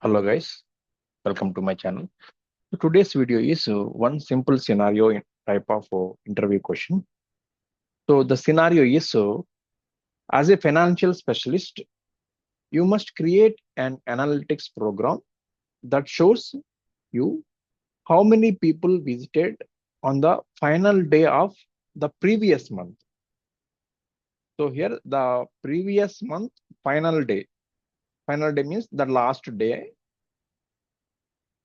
Hello guys, welcome to my channel. So today's video is one simple scenario type of interview question. So the scenario is as a financial specialist, you must create an analytics program that shows you how many people visited on the final day of the previous month. So here the previous month final day. Final day means the last day.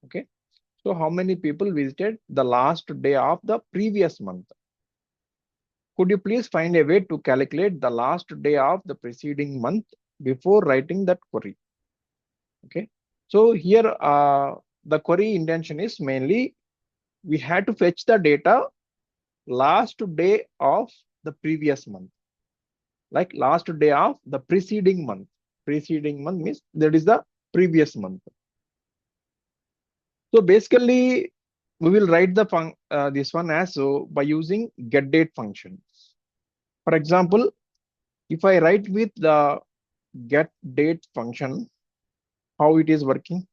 Okay. So how many people visited the last day of the previous month? Could you please find a way to calculate the last day of the preceding month before writing that query? Okay. So here the query intention is mainly we had to fetch the data last day of the previous month, like last day of the preceding month. Preceding month means that is the previous month. So basically, we will write the this one as so by using getDate function. For example, if I write with the getDate function, how it is working,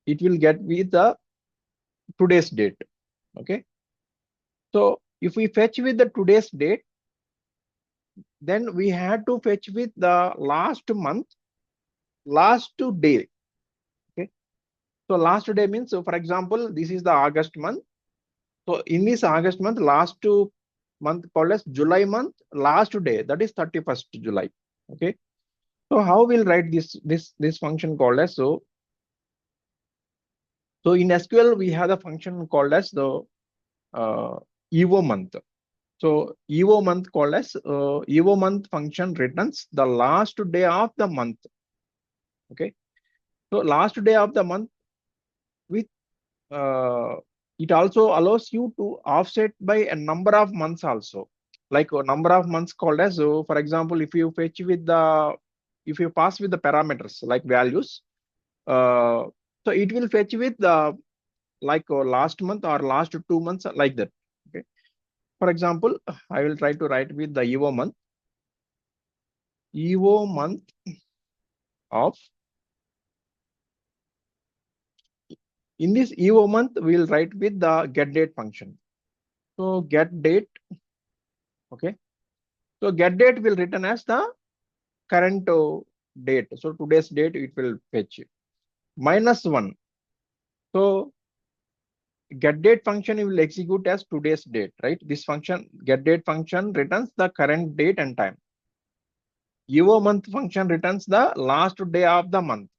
it will get with the today's date. Okay. So if we fetch with the today's date, then we had to fetch with the last month, last day. Okay. So last day means, so for example, this is the August month. So in this August month, last month called as July month, last day, that is 31st July. Okay. So how we'll write this function called as so in SQL we have a function called as the EOMONTH. So EOMONTH called as EOMONTH function returns the last day of the month. Okay. So last day of the month with it also allows you to offset by a number of months also, like a number of months called as so for example, if you fetch with the if you pass with the parameters like values, so it will fetch with the like last month or last 2 months like that. Okay. For example, I will try to write with the EOMONTH of, in this EOMONTH we will write with the getDate function. So getDate. Okay. So getDate will return as the current date. So today's date it will fetch -1. So getDate function will execute as today's date, right? This function getDate function returns the current date and time. EOMONTH function returns the last day of the month.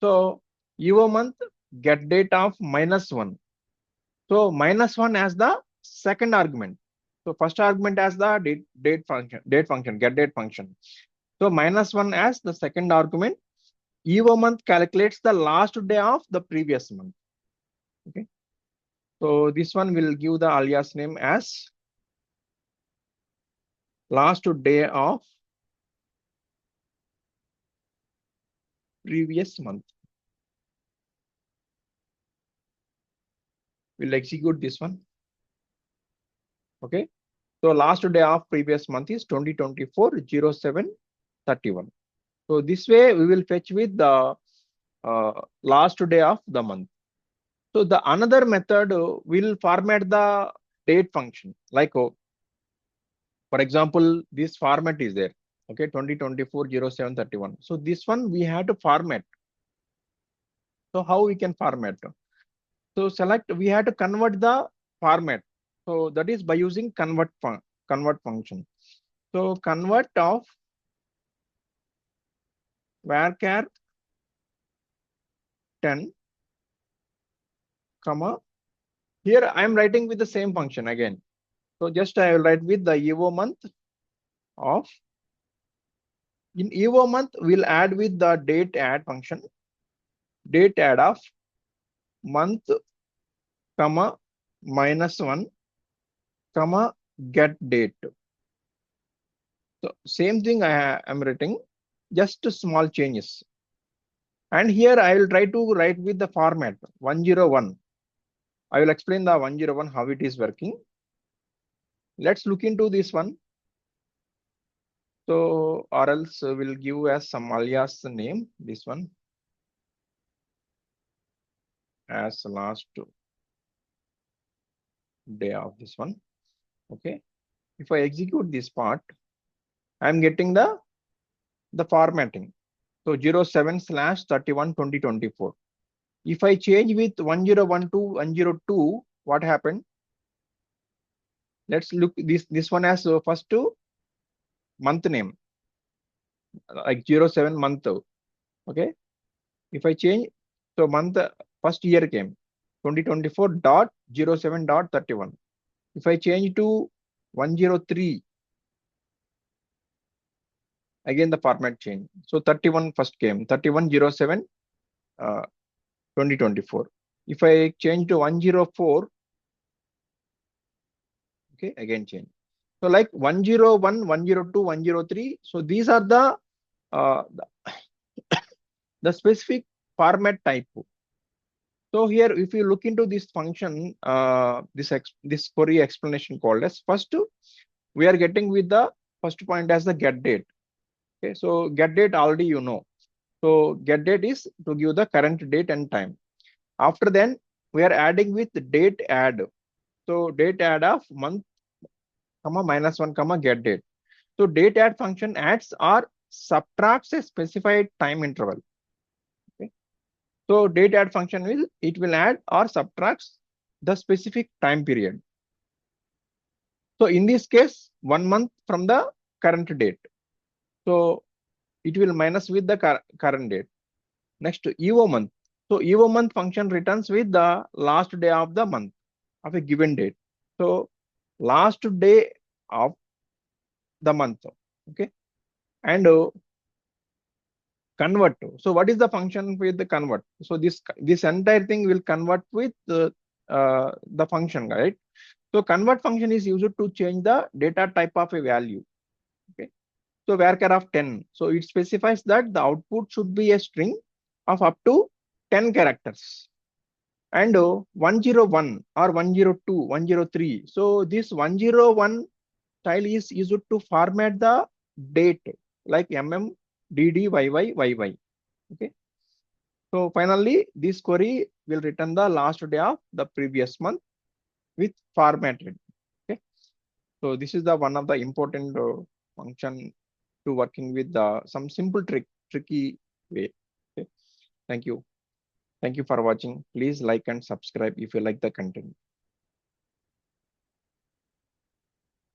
So EOMONTH getDate of -1. So -1 as the second argument. So first argument as the date function, getDate function. So -1 as the second argument. EOMONTH calculates the last day of the previous month. Okay. So this one will give the alias name as last day of previous month. We'll execute this one. Okay. So last day of previous month is 2024-07-31. So this way we will fetch with the last day of the month. So the another method will format the date function, like for example, this format is there. Okay, 2024-07-31. So this one we have to format. So how we can format? So select, we have to convert the format. So that is by using convert function. So convert of varchar 10, comma. Here I am writing with the same function again. So just I will write with the EOMONTH of. In EOMONTH we'll add with the DATEADD function. DATEADD of month, comma -1, comma GETDATE. So same thing I am writing, just small changes. And here I will try to write with the format 101. I will explain the 101 how it is working. Let's look into this one. So, or else we'll give as some alias name, this one as last day of this one. Okay. If I execute this part, I'm getting the formatting. So 07/31/2024. If I change with 1012 what happened? Let's look this one as first month name, like 07 month. Okay. If I change, so month first year came 2024.07.31. If I change to 103, again the format change. So 31 first came 31/07 2024. If I change to 104, okay, again change. So like 101, 102, 103. So these are uh, the specific format type. So here, if you look into this function, this query explanation called as first, we are getting with the first point as the get date. Okay, so get date already you know. So get date is to give the current date and time. After then, we are adding with date add. So date add of month, comma -1, comma get date. So date add function adds or subtracts a specified time interval. Okay. So date add function will add or subtracts the specific time period. So in this case, 1 month from the current date. So it will minus with the current date. Next, EOMONTH. So EOMONTH function returns with the last day of the month of a given date. So last day of the month. Okay. And convert. So what is the function with the convert? So this entire thing will convert with the function, right? So convert function is used to change the data type of a value. Okay. So varchar of 10. So it specifies that the output should be a string of up to 10 characters. And 101 or 102, 103. So this 101 style is used to format the date like DDYYYY. Okay. So finally, this query will return the last day of the previous month with formatted. Okay. So this is the one of the important function to working with some simple tricky way. Okay. Thank you. Thank you for watching. Please like and subscribe if you like the content.